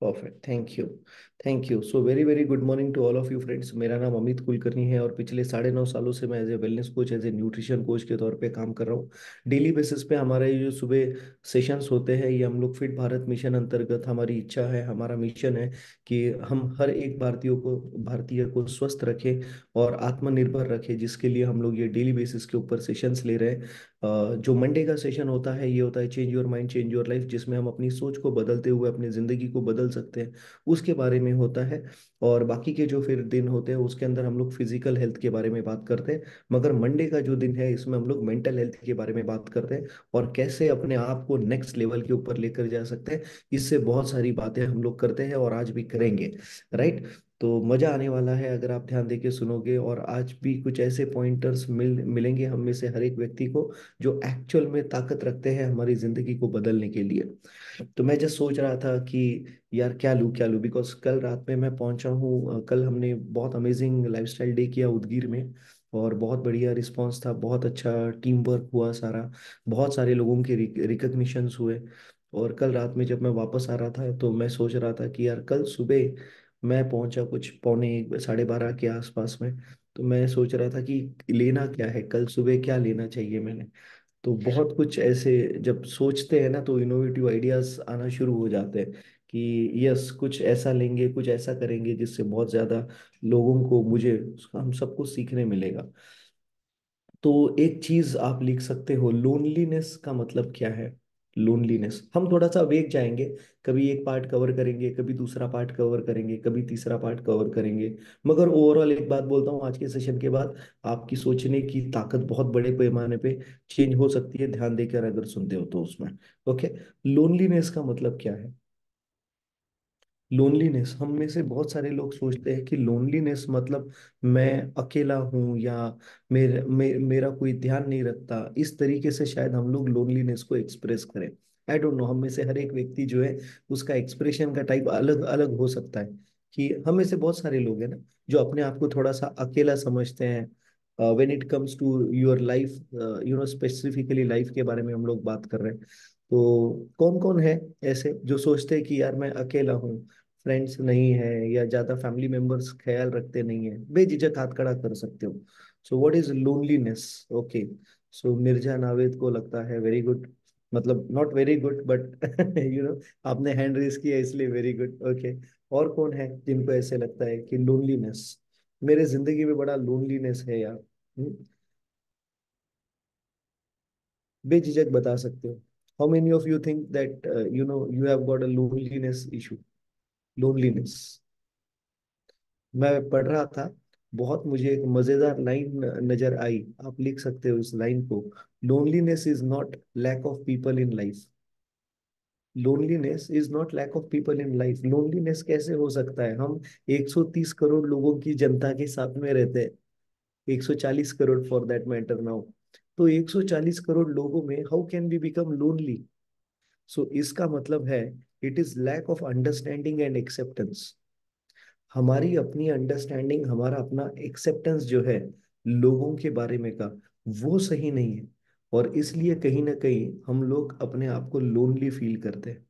Perfect, thank you. Thank you. So very very good morning to all of you friends. मेरा नाम अमित कुलकर्णी है और पिछले 9.5 सालों से मैं as a wellness coach, as a nutrition coach के तौर पे काम कर रहा हूँ। डेली बेसिस पे हमारे ये जो सुबह सेशंस होते हैं, ये हम लोग फिट भारत मिशन अंतर्गत, हमारी इच्छा है, हमारा मिशन है कि हम हर एक भारतीय को स्वस्थ रखें और आत्मनिर्भर रखें, जिसके लिए हम लोग ये डेली बेसिस के ऊपर सेशंस ले रहे हैं। जो मंडे का सेशन होता है, ये होता है change your mind change your life, जिसमें हम अपनी सोच को बदलते हुए अपनी जिंदगी को बदल सकते हैं, उसके बारे में होता है। और बाकी के जो फिर दिन होते हैं, उसके अंदर हम लोग फिजिकल हेल्थ के बारे में बात करते हैं। मगर मंडे का जो दिन है, इसमें हम लोग मेंटल हेल्थ के बारे में बात करते हैं और कैसे अपने आप को नेक्स्ट लेवल के ऊपर लेकर जा सकते हैं। इससे बहुत सारी बातें हम लोग करते हैं और आज भी करेंगे। राइट। तो मजा आने वाला है अगर आप ध्यान देके सुनोगे, और आज भी कुछ ऐसे पॉइंटर्स मिलेंगे हम में से हर एक व्यक्ति को, जो एक्चुअल में ताकत रखते हैं हमारी जिंदगी को बदलने के लिए। तो मैं जस्ट सोच रहा था कि यार क्या लूँ, बिकॉज कल रात में मैं पहुंचा हूँ। कल हमने बहुत अमेजिंग लाइफस्टाइल डे किया उदगीर में, और बहुत बढ़िया रिस्पांस था, बहुत अच्छा टीम वर्क हुआ सारा, बहुत सारे लोगों के रिकग्निशंस हुए। और कल रात में जब मैं वापस आ रहा था, तो मैं सोच रहा था कि यार कल सुबह मैं पहुंचा कुछ पौने 12:30 के आसपास में। तो मैं सोच रहा था कि लेना क्या है, कल सुबह क्या लेना चाहिए मैंने। तो बहुत कुछ ऐसे जब सोचते हैं ना, तो इनोवेटिव आइडियाज आना शुरू हो जाते हैं कि यस, कुछ ऐसा लेंगे, कुछ ऐसा करेंगे जिससे बहुत ज्यादा लोगों को, मुझे, हम सबको सीखने मिलेगा। तो एक चीज आप लिख सकते हो, लोनलीनेस का मतलब क्या है। लोनलीनेस हम थोड़ा सा वेग जाएंगे, कभी एक पार्ट कवर करेंगे, कभी दूसरा पार्ट कवर करेंगे, कभी तीसरा पार्ट कवर करेंगे। मगर ओवरऑल एक बात बोलता हूँ, आज के सेशन के बाद आपकी सोचने की ताकत बहुत बड़े पैमाने पे चेंज हो सकती है, ध्यान देकर अगर सुनते हो तो उसमें। ओके। लोनलीनेस का मतलब क्या है। लोनलीनेस, हम में से बहुत सारे लोग सोचते हैं कि लोनलीनेस मतलब मैं अकेला हूं, या मेरा कोई ध्यान नहीं रखता, इस तरीके से शायद हम लोग लोनलीनेस को एक्सप्रेस करें। आई डोंट नो, हम में से हर एक व्यक्ति जो है, उसका एक्सप्रेशन का टाइप अलग अलग हो सकता है। कि हम में से बहुत सारे लोग हैं ना, जो अपने आप को थोड़ा सा अकेला समझते हैं। When it comes to your life, specifically life के बारे में हम लोग बात कर रहे हैं। तो कौन कौन है ऐसे जो सोचते हैं कि यार मैं अकेला हूँ, फ्रेंड्स नहीं है, या ज्यादा फैमिली मेंबर्स ख्याल रखते नहीं है, बेझिझक हाथ खड़ा कर सकते हो। So what is loneliness. Okay. So Mirza Naved को लगता है वेरी गुड, मतलब नॉट वेरी गुड बट आपने हैंड रेस किया इसलिए वेरी गुड। ओके। और कौन है जिनको ऐसे लगता है कि लोनलीनेस, मेरे जिंदगी में बड़ा लोनलीनेस है यार। बेझिझक बता सकते हो। How many of you think that you have got a loneliness issue. Loneliness. मैं पढ़ रहा था, बहुत मुझे एक मजेदार लाइन नजर आई, आप लिख सकते हो इस लाइन को। Loneliness is not lack of people in life. Loneliness is not lack of people in life. Loneliness कैसे हो सकता है, हम 130 करोड़ लोगों की जनता के साथ में रहते हैं, 140 crore for that matter now. तो 140 करोड़ लोगों में how can we become lonely. So इसका मतलब है, it is lack of understanding and acceptance. हमारी अपनी अंडरस्टैंडिंग, हमारा अपना एक्सेप्टेंस जो है लोगों के बारे में का, वो सही नहीं है। और इसलिए कहीं ना कहीं हम लोग अपने आप को लोनली फील करते हैं।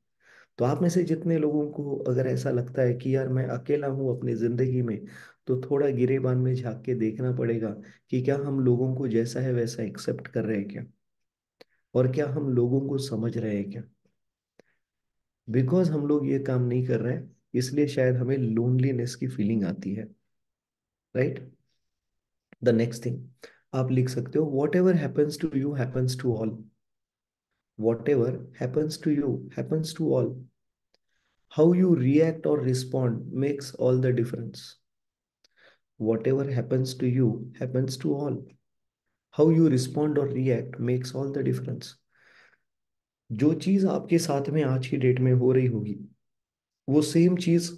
तो आप में से जितने लोगों को अगर ऐसा लगता है कि यार मैं अकेला हूं अपनी जिंदगी में, तो थोड़ा गिरेबान में झांक के देखना पड़ेगा कि क्या हम लोगों को जैसा है वैसा एक्सेप्ट कर रहे हैं क्या, और क्या हम लोगों को समझ रहे हैं क्या। बिकॉज हम लोग ये काम नहीं कर रहे हैं, इसलिए शायद हमें लोनलीनेस की फीलिंग आती है। राइट। द नेक्स्ट थिंग आप लिख सकते हो, whatever happens to you happens to all. Whatever happens to you happens to all. How you react और respond makes all the difference. Whatever happens to you happens to all. How you respond or react makes all the difference. जो चीज आपके साथ में आज की date में हो रही होगी, वो सेम चीज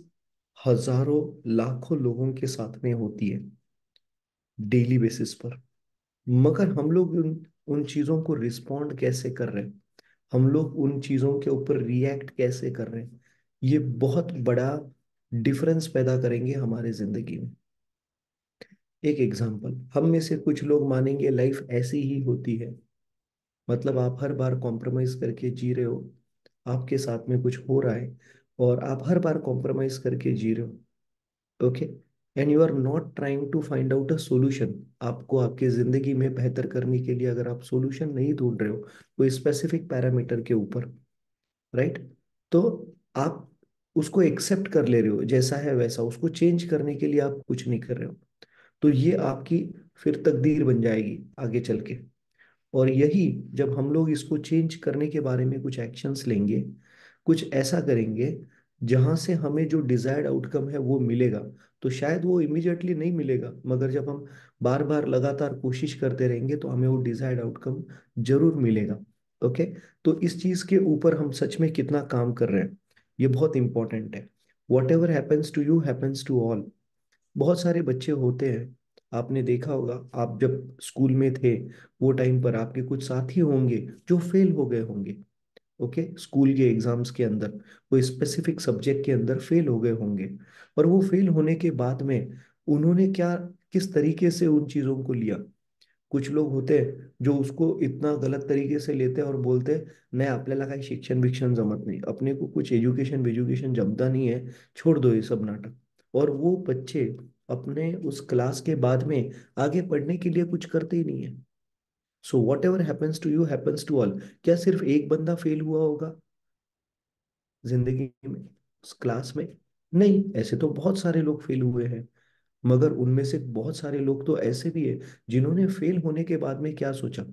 हजारों लाखों लोगों के साथ में होती है डेली बेसिस पर। मगर हम लोग उन उन चीजों को रिस्पॉन्ड कैसे कर रहे हैं, हम लोग उन चीजों के ऊपर रिएक्ट कैसे कर रहे हैं, ये बहुत बड़ा डिफरेंस पैदा करेंगे हमारे जिंदगी में। एक एग्जांपल, हम में से कुछ लोग मानेंगे लाइफ ऐसी ही होती है, मतलब आप हर बार कॉम्प्रोमाइज करके जी रहे हो, आपके साथ में कुछ हो रहा है, और आप हर बार कॉम्प्रोमाइज करके जी रहे हो। Okay. And you are not trying to find out a solution. आपको आपकी जिंदगी में बेहतर करने के लिए अगर आप सोल्यूशन नहीं ढूंढ रहे हो कोई स्पेसिफिक पैरामीटर के ऊपर, राइट, तो आप उसको एक्सेप्ट कर ले रहे हो जैसा है वैसा, उसको चेंज करने के लिए आप कुछ नहीं कर रहे हो, तो ये आपकी फिर तकदीर बन जाएगी आगे चल के। और यही, जब हम लोग इसको चेंज करने के बारे में कुछ एक्शंस लेंगे, कुछ ऐसा करेंगे जहां से हमें जो डिजायर्ड आउटकम है वो मिलेगा, तो शायद वो इमिडिएटली नहीं मिलेगा, मगर जब हम बार बार लगातार कोशिश करते रहेंगे तो हमें वो डिजायर्ड आउटकम जरूर मिलेगा। ओके। तो इस चीज के ऊपर हम सच में कितना काम कर रहे हैं, ये बहुत इंपॉर्टेंट है। Whatever happens to you happens to all. बहुत सारे बच्चे होते हैं, आपने देखा होगा, आप जब स्कूल में थे वो टाइम पर आपके कुछ साथी होंगे जो फेल हो गए होंगे। ओके, स्कूल के एग्जाम्स के अंदर कोई स्पेसिफिक सब्जेक्ट के अंदर फेल हो गए होंगे। और वो फेल होने के बाद में उन्होंने क्या, किस तरीके से उन चीजों को लिया। कुछ लोग होते हैं जो उसको इतना गलत तरीके से लेते हैं और बोलते हैं नाही आपल्याला काही शिक्षण भिक्षण जमत नाही, अपने को कुछ एजुकेशन वेजुकेशन जमता नहीं है, छोड़ दो ये सब नाटक। और वो बच्चे अपने उस क्लास के बाद में आगे पढ़ने के लिए कुछ करते ही नहीं है। So whatever happens to you happens to all. क्या सिर्फ एक बंदा फेल हुआ होगा जिंदगी में, उस क्लास में? नहीं, ऐसे तो बहुत सारे लोग फेल हुए हैं। मगर उनमें से बहुत सारे लोग तो ऐसे भी है जिन्होंने फेल होने के बाद में क्या सोचा,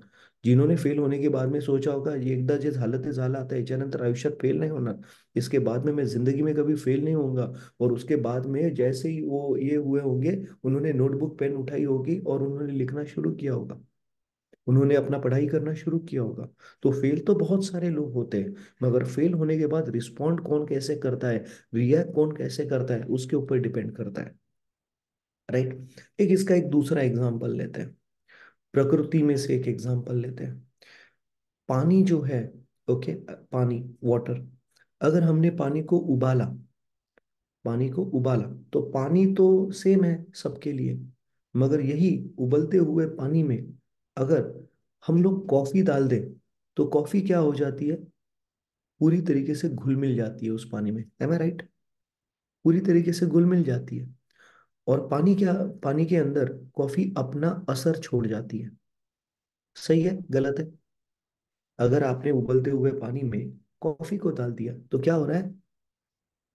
जिन्होंने फेल होने के बाद में सोचा होगा ये एकदा जे झालं ते झालं, आता याच्यानंतर आयुष्यात फेल नहीं होना, इसके बाद में मैं जिंदगी में कभी फेल नहीं होऊंगा। और उसके बाद में जैसे ही वो ये हुए होंगे, उन्होंने नोटबुक पेन उठाई होगी और उन्होंने लिखना शुरू किया होगा, उन्होंने अपना पढ़ाई करना शुरू किया होगा। तो फेल तो बहुत सारे लोग होते हैं, मगर फेल होने के बाद रिस्पॉन्ड कौन कैसे करता है, रिएक्ट कौन कैसे करता है, उसके ऊपर डिपेंड करता है, राइट। एक इसका एक दूसरा एग्जाम्पल लेते हैं, प्रकृति में से एक एग्जाम्पल लेते हैं। पानी जो है, ओके, पानी, वाटर, अगर हमने पानी को उबाला तो पानी तो सेम है सबके लिए। मगर यही उबलते हुए पानी में अगर हम लोग कॉफी डाल दें तो कॉफी क्या हो जाती है, पूरी तरीके से घुल मिल जाती है उस पानी में, एम आई राइट? पूरी तरीके से घुल मिल जाती है। और पानी के अंदर कॉफी अपना असर छोड़ जाती है। सही है, गलत है? अगर आपने उबलते हुए पानी में कॉफी को डाल दिया तो क्या हो रहा है,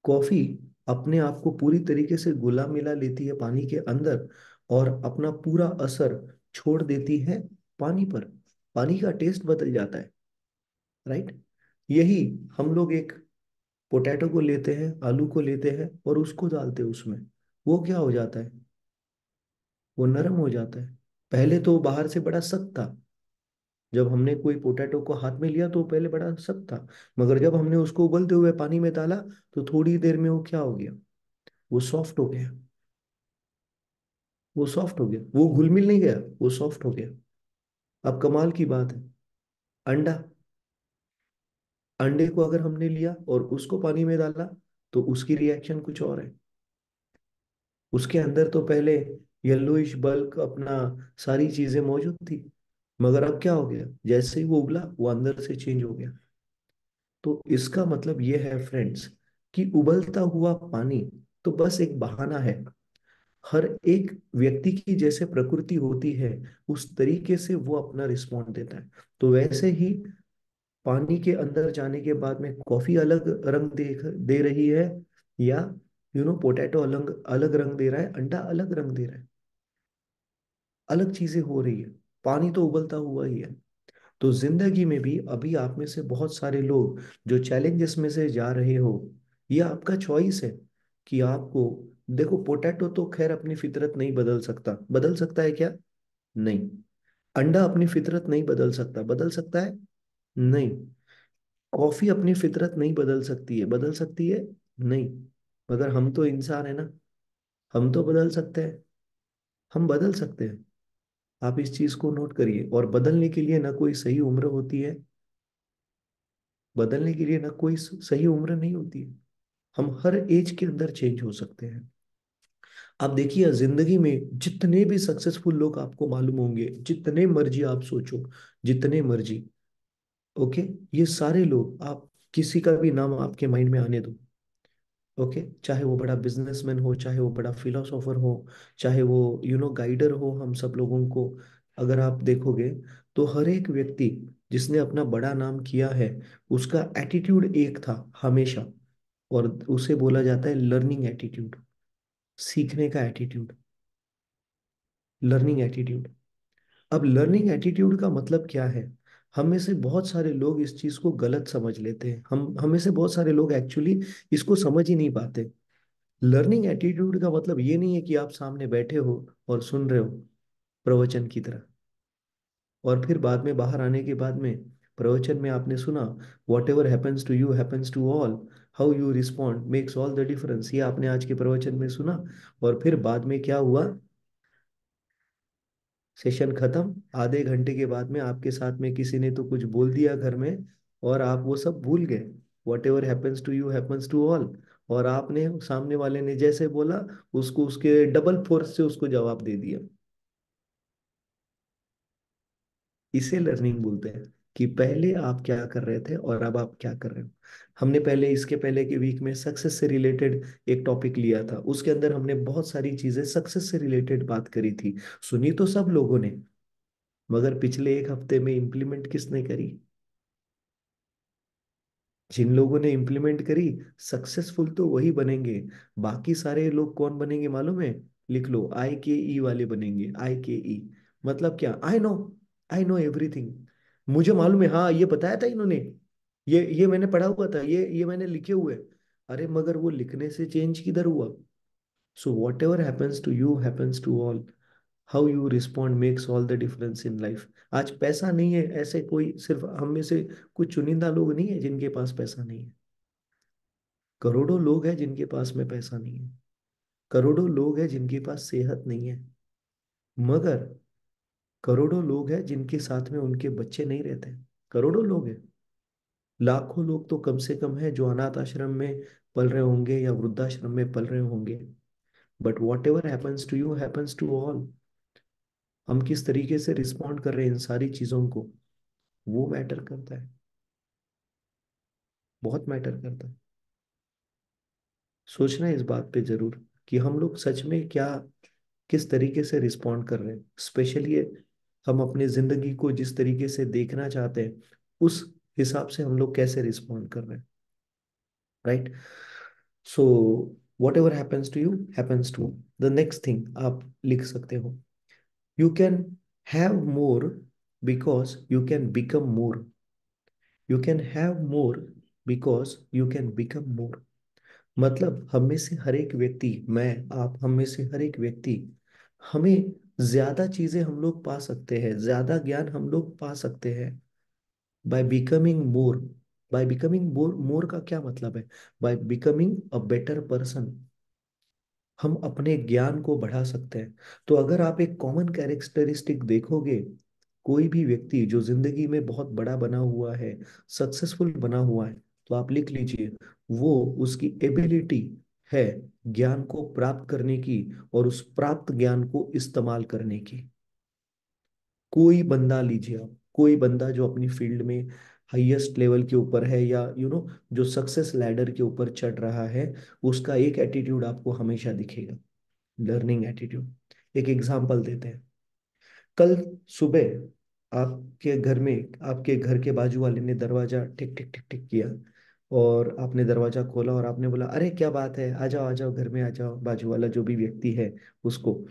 कॉफी अपने आप को पूरी तरीके से घुला मिला लेती है पानी के अंदर और अपना पूरा असर छोड़ देती है पानी पर। पानी का टेस्ट बदल जाता है, राइट। यही हम लोग एक पोटैटो को लेते हैं, आलू को लेते हैं और उसको डालते हैं उसमें, वो क्या हो जाता है, वो नरम हो जाता है। पहले तो बाहर से बड़ा सख्त था, जब हमने कोई पोटैटो को हाथ में लिया तो पहले बड़ा सख्त था, मगर जब हमने उसको उबलते हुए पानी में डाला तो थोड़ी देर में वो क्या हो गया, वो सॉफ्ट हो गया। वो सॉफ्ट हो गया, वो घुल मिल नहीं गया, वो सॉफ्ट हो गया। अब कमाल की बात है, अंडा, अंडे को अगर हमने लिया और उसको पानी में डाला तो उसकी रिएक्शन कुछ और है। उसके अंदर तो पहले येलोइश बल्क अपना सारी चीजें मौजूद थी, मगर अब क्या हो गया, जैसे ही वो उबला वो अंदर से चेंज हो गया। तो इसका मतलब ये है फ्रेंड्स कि उबलता हुआ पानी तो बस एक बहाना है। हर एक व्यक्ति की जैसे प्रकृति होती है उस तरीके से वो अपना रिस्पॉन्ड देता है। तो वैसे ही पानी के अंदर जाने के बाद में कॉफी अलग रंग दे रही है, या पोटैटो अलग अलग रंग दे रहा है, अंडा अलग रंग दे रहा है, अलग चीजें हो रही है, पानी तो उबलता हुआ ही है। तो जिंदगी में भी अभी आप में से बहुत सारे लोग जो चैलेंजेस में से जा रहे हो, ये आपका चॉइस है कि आपको, देखो पोटैटो तो खैर अपनी फितरत नहीं बदल सकता, बदल सकता है क्या? नहीं। अंडा अपनी फितरत नहीं बदल सकता है? नहीं। कॉफी अपनी फितरत नहीं बदल सकती है? नहीं। मगर हम तो इंसान है ना, हम तो बदल सकते हैं, हम बदल सकते हैं। आप इस चीज को नोट करिए, और बदलने के लिए ना कोई सही उम्र होती है, बदलने के लिए ना कोई सही उम्र नहीं होती है। हम हर एज के अंदर चेंज हो सकते हैं। आप देखिए जिंदगी में जितने भी सक्सेसफुल लोग आपको मालूम होंगे, जितने मर्जी आप सोचो, जितने मर्जी, ओके, ये सारे लोग, आप किसी का भी नाम आपके माइंड में आने दो, ओके, चाहे वो बड़ा बिजनेसमैन हो, चाहे वो बड़ा फिलोसोफर हो, चाहे वो गाइडर हो हम सब लोगों को, अगर आप देखोगे तो हर एक व्यक्ति जिसने अपना बड़ा नाम किया है, उसका एटीट्यूड एक था हमेशा, और उसे बोला जाता है लर्निंग एटीट्यूड, सीखने का एटीट्यूड, लर्निंग एटीट्यूड। अब लर्निंग एटीट्यूड का मतलब क्या है? हम में से बहुत सारे लोग इस चीज को गलत समझ लेते हैं, हम में से बहुत सारे लोग एक्चुअली इसको समझ ही नहीं पाते। लर्निंग एटीट्यूड का मतलब ये नहीं है कि आप सामने बैठे हो और सुन रहे हो प्रवचन की तरह, और फिर बाद में बाहर आने के बाद में प्रवचन में आपने सुना, whatever happens to you happens to all, how you respond makes all the difference, ये आपने आज के प्रवचन में सुना, और फिर बाद में क्या हुआ, सेशन खत्म, आधे घंटे के बाद में आपके साथ में किसी ने तो कुछ बोल दिया घर में, और आप वो सब भूल गए, whatever happens to you happens to all, और आपने सामने वाले ने जैसे बोला उसको उसके डबल फोर्स से उसको जवाब दे दिया। इसे लर्निंग बोलते हैं, कि पहले आप क्या कर रहे थे और अब आप क्या कर रहे हो। हमने पहले, इसके पहले के वीक में सक्सेस से रिलेटेड एक टॉपिक लिया था, उसके अंदर हमने बहुत सारी चीजें सक्सेस से रिलेटेड बात करी थी, सुनी तो सब लोगों ने, मगर पिछले एक हफ्ते में इम्प्लीमेंट किसने करी? जिन लोगों ने इम्प्लीमेंट करी, सक्सेसफुल तो वही बनेंगे। बाकी सारे लोग कौन बनेंगे मालूम है? लिख लो, आई के ई वाले बनेंगे, आई के ई। मतलब क्या? आई नो एवरीथिंग, मुझे मालूम है, हाँ ये बताया था इन्होंने, ये मैंने पढ़ा हुआ था, ये मैंने लिखे हुए। अरे मगर वो लिखने से चेंज किधर हुआ? So whatever happens to you happens to all, how you respond makes all the difference in life. आज पैसा नहीं है, ऐसे कोई सिर्फ हम में से कुछ चुनिंदा लोग नहीं है जिनके पास पैसा नहीं है, करोड़ों लोग हैं जिनके पास में पैसा नहीं है, करोड़ों लोग हैं जिनके पास सेहत नहीं है, मगर करोड़ों लोग हैं जिनके साथ में उनके बच्चे नहीं रहते, करोड़ों लोग हैं। लाखों लोग तो कम से कम है जो अनाथ आश्रम में पल रहे होंगे या वृद्धाश्रम में पल रहे होंगे। But whatever happens to you happens to all, हम किस तरीके से रिस्पॉन्ड कर रहे हैं इन सारी चीजों को, वो मैटर करता है, बहुत मैटर करता है। सोचना है इस बात पे जरूर, कि हम लोग सच में क्या, किस तरीके से रिस्पॉन्ड कर रहे हैं, स्पेशली हम अपनी जिंदगी को जिस तरीके से देखना चाहते हैं, उस हिसाब से हम लोग कैसे रिस्पॉन्ड कर रहे हैं, right? So whatever happens to you happens to, the next thing आप लिख सकते हो, you can have more because you can become more, you can have more because you can become more. मतलब हम में से हर एक व्यक्ति, मैं, आप, हम में से हर एक व्यक्ति, हमें ज्यादा चीजें हम लोग पा सकते हैं, ज्यादा ज्ञान हम लोग पा सकते हैं by becoming more. By becoming more, more का क्या मतलब है? By becoming a better person, हम अपने ज्ञान को बढ़ा सकते हैं। तो अगर आप एक कॉमन कैरेक्टरिस्टिक देखोगे, कोई भी व्यक्ति जो जिंदगी में बहुत बड़ा बना हुआ है, सक्सेसफुल बना हुआ है, तो आप लिख लीजिए, वो, उसकी एबिलिटी है ज्ञान को प्राप्त करने की और उस प्राप्त ज्ञान को इस्तेमाल करने की। कोई बंदा लीजिए आप, कोई बंदा जो अपनी फील्ड में हाईएस्ट लेवल के ऊपर है, या जो सक्सेस लैडर के ऊपर चढ़ रहा है, उसका एक एटीट्यूड आपको हमेशा दिखेगा, लर्निंग एटीट्यूड। एक एग्जांपल देते हैं, कल सुबह आपके घर के बाजू वाले ने दरवाजा टिक टिक टिक टिक किया, और आपने दरवाजा खोला और आपने बोला, अरे क्या बात है, आ जाओ घर में आ जाओ, बाजू वाला जो भी व्यक्ति है उसको।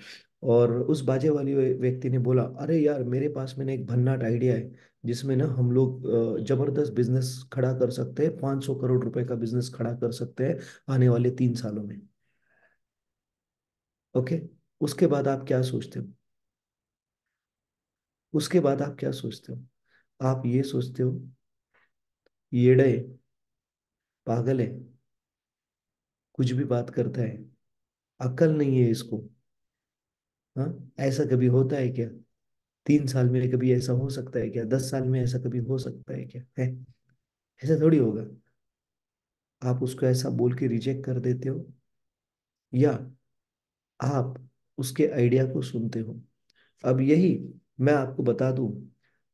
और उस बाजे वाली व्यक्ति ने बोला, अरे यार मेरे पास में ना एक भन्नाट आइडिया है, जिसमें ना हम लोग जबरदस्त बिजनेस खड़ा कर सकते हैं, 500 करोड़ रुपए का बिजनेस खड़ा कर सकते हैं आने वाले 3 सालों में। ओके, उसके बाद आप क्या सोचते हो? उसके बाद आप क्या सोचते हो? आप ये सोचते हो, येड़ा है, पागल है, कुछ भी बात करता है, अक्ल नहीं है इसको। हाँ, ऐसा कभी होता है क्या? 3 साल में कभी ऐसा हो सकता है क्या? 10 साल में ऐसा कभी हो सकता है क्या? है? ऐसा थोड़ी होगा। आप उसको ऐसा बोल के रिजेक्ट कर देते हो, या आप उसके आइडिया को सुनते हो। अब यही मैं आपको बता दूं,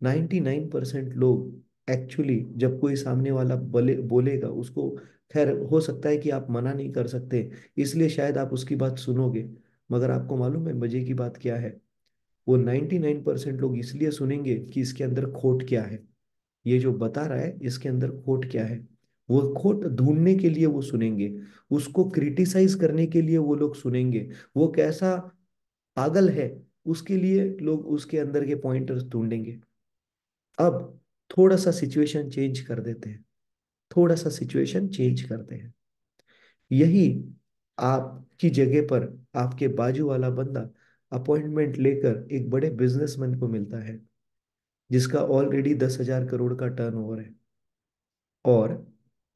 99% लोग एक्चुअली जब कोई सामने वाला बोलेगा उसको, खैर हो सकता है कि आप मना नहीं कर सकते, इसलिए शायद आप उसकी बात सुनोगे। मगर आपको मालूम है मजे की बात क्या है? वो 99% लोग इसलिए सुनेंगे कि इसके अंदर खोट क्या है, ये जो बता रहा है इसके अंदर खोट क्या है। वो खोट ढूंढने के लिए वो सुनेंगे, उसको क्रिटिसाइज करने के लिए वो लोग सुनेंगे। वो कैसा पागल है उसके लिए लोग उसके अंदर के पॉइंटर्स ढूंढेंगे। अब थोड़ा सा सिचुएशन चेंज कर देते हैं, थोड़ा सा सिचुएशन चेंज करते हैं। यही आपकी जगह पर आपके बाजू वाला बंदा अपॉइंटमेंट लेकर एक बड़े बिजनेसमैन को मिलता है, जिसका ऑलरेडी 10,000 करोड़ का टर्नओवर है। और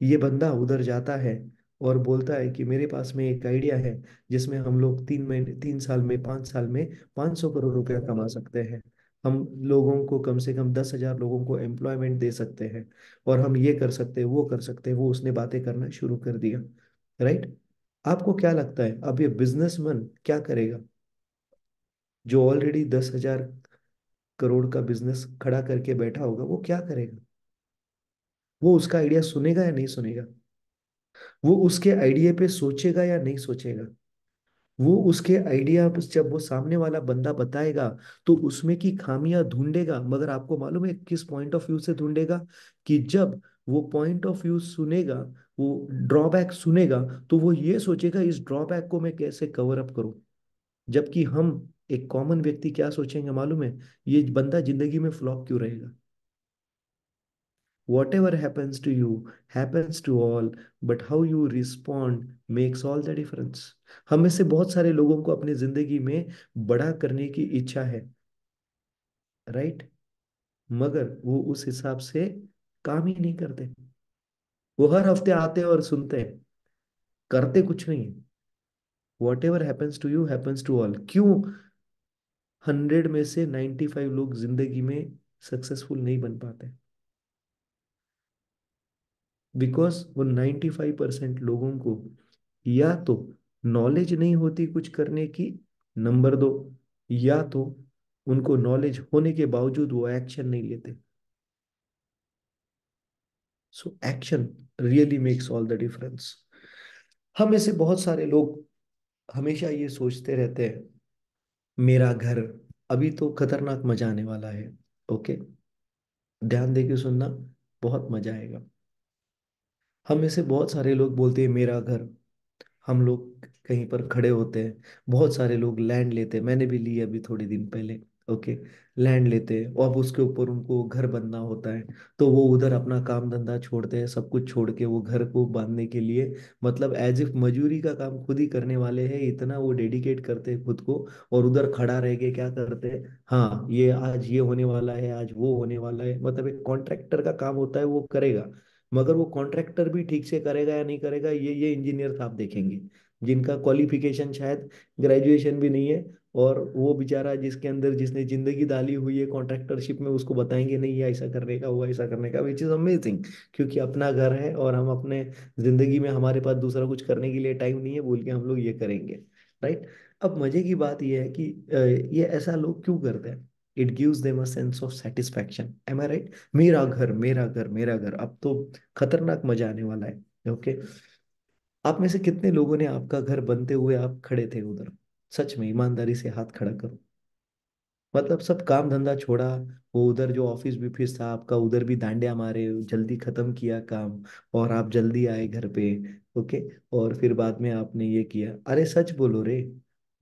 ये बंदा उधर जाता है और बोलता है कि मेरे पास में एक आइडिया है, जिसमें हम लोग 3 महीने, 3 साल में, 5 साल में 500 करोड़ रुपया कमा सकते हैं। हम लोगों को कम से कम 10,000 लोगों को एम्प्लॉयमेंट दे सकते हैं, और हम ये कर सकते हैं, वो कर सकते हैं। वो उसने बातें करना शुरू कर दिया। राइट? आपको क्या लगता है अब ये बिजनेसमैन क्या करेगा? जो ऑलरेडी 10,000 करोड़ का बिजनेस खड़ा करके बैठा होगा, वो क्या करेगा? वो उसका आइडिया सुनेगा या नहीं सुनेगा? वो उसके आइडिया पे सोचेगा या नहीं सोचेगा? वो उसके आइडिया पे जब वो सामने वाला बंदा बताएगा तो उसमें की खामियां ढूंढेगा, मगर आपको मालूम है किस पॉइंट ऑफ व्यू से ढूंढेगा? कि जब वो पॉइंट ऑफ व्यू सुनेगा, वो ड्रॉबैक सुनेगा, तो वो ये सोचेगा इस ड्रॉबैक को मैं कैसे कवर अप करूं। जबकि हम, एक कॉमन व्यक्ति क्या सोचेंगे मालूम है? ये बंदा जिंदगी में फ्लॉप क्यों रहेगा? Whatever happens to you happens to all, but how you respond makes all the difference. हम में से बहुत सारे लोगों को अपनी जिंदगी में बड़ा करने की इच्छा है, राइट? मगर वो उस हिसाब से काम ही नहीं करते। वो हर हफ्ते आते हैं और सुनते हैं, करते कुछ नहीं है। Whatever happens to you happens to all. क्यों 100 में से 95 लोग जिंदगी में सक्सेसफुल नहीं बन पाते? बिकॉज वो 95% लोगों को या तो नॉलेज नहीं होती कुछ करने की, नंबर 2, या तो उनको नॉलेज होने के बावजूद वो एक्शन नहीं लेते। So action really makes all the difference. हम में से बहुत सारे लोग हमेशा ये सोचते रहते हैं, मेरा घर, अभी तो खतरनाक मजा आने वाला है। ओके, ध्यान दे के सुनना, बहुत मजा आएगा। हम में से बहुत सारे लोग बोलते हैं मेरा घर। हम लोग कहीं पर खड़े होते हैं, बहुत सारे लोग लैंड लेते हैं, मैंने भी ली अभी थोड़े दिन पहले। ओके, लैंड लेते हैं और अब उसके ऊपर उनको घर बनना होता है। तो वो उधर अपना काम धंधा छोड़ते हैं, सब कुछ छोड़ के वो घर को बांधने के लिए, मतलब एज इफ मजूरी का काम खुद ही करने वाले हैं, इतना वो डेडिकेट करते हैं खुद को। और उधर खड़ा रह के क्या करते हैं, हाँ ये आज ये होने वाला है, आज वो होने वाला है, मतलब एक कॉन्ट्रैक्टर का काम होता है, वो करेगा। मगर वो कॉन्ट्रैक्टर भी ठीक से करेगा या नहीं करेगा, ये इंजीनियर साहब देखेंगे, जिनका क्वालिफिकेशन शायद ग्रेजुएशन भी नहीं है। और वो बेचारा जिसके अंदर जिसने जिंदगी डाली हुई है कॉन्ट्रैक्टरशिप में, उसको बताएंगे नहीं ये ऐसा करने का, वो ऐसा करने का, विच इज अमेजिंग। क्योंकि अपना घर है और हम अपने जिंदगी में हमारे पास दूसरा कुछ करने के लिए टाइम नहीं है, बोल के हम लोग ये करेंगे। राइट? अब मजे की बात ये है कि ये ऐसा लोग क्यों करते हैं? It gives them a sense of satisfaction, am I right? मेरा घर, मेरा घर, मेरा घर, अब तो खतरनाक मजा आने वाला है। ओके, आप में से कितने लोगों ने आपका घर बनते हुए आप खड़े थे उधर? सच में ईमानदारी से हाथ खड़ा करो। मतलब सब काम धंधा छोड़ा, वो उधर जो ऑफिस विफिस था आपका, उधर भी दांडिया मारे, जल्दी खत्म किया काम, और आप जल्दी आए घर पे। ओके, और फिर बाद में आपने ये किया, अरे सच बोलो रे।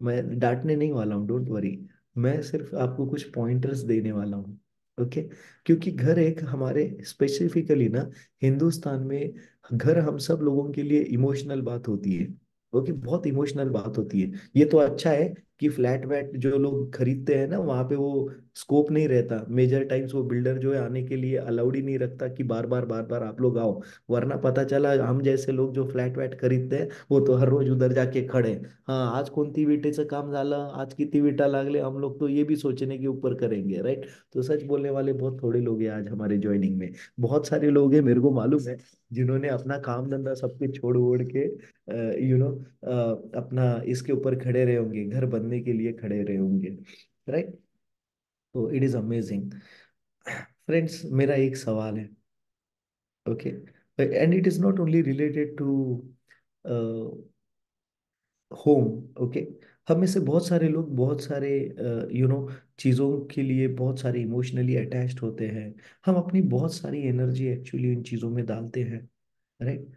मैं डांटने नहीं वाला हूँ, डोंट वरी। मैं सिर्फ आपको कुछ पॉइंटर्स देने वाला हूँ। ओके, क्योंकि घर एक हमारे स्पेसिफिकली ना, हिंदुस्तान में घर हम सब लोगों के लिए इमोशनल बात होती है। ओके, बहुत इमोशनल बात होती है। ये तो अच्छा है कि फ्लैट वैट जो लोग खरीदते हैं ना, वहां पे वो स्कोप नहीं रहता मेजर टाइम्स, वो बिल्डर जो है आने के लिए अलाउड ही नहीं रखता कि बार बार आप लोग आओ। वरना पता चला हम जैसे लोग जो फ्लॅट वॅट खरीदते हैं, वो तो हर रोज उधर जाके खड़े, हाँ आज कोणती विटेचं काम झालं, आज किती विटा लागले, हम लोग तो ये भी सोचने के ऊपर करेंगे। राइट? तो सच बोलने वाले बहुत थोड़े लोग हैं आज हमारे ज्वाइनिंग में। बहुत सारे लोग हैं, मेरे को मालूम है, जिन्होंने अपना काम धंधा सब कुछ छोड़ ओड़ के अपना इसके ऊपर खड़े रहे होंगे, घर बनने के लिए खड़े रहे होंगे। राइट? तो इट इज अमेजिंग। फ्रेंड्स, मेरा एक सवाल है, okay, and it is not only related to home. Okay, हम में से बहुत सारे लोग बहुत सारे चीज़ों के लिए बहुत सारे इमोशनली अटैच्ड होते हैं। हम अपनी बहुत सारी एनर्जी एक्चुअली इन चीज़ों में डालते हैं, राइट।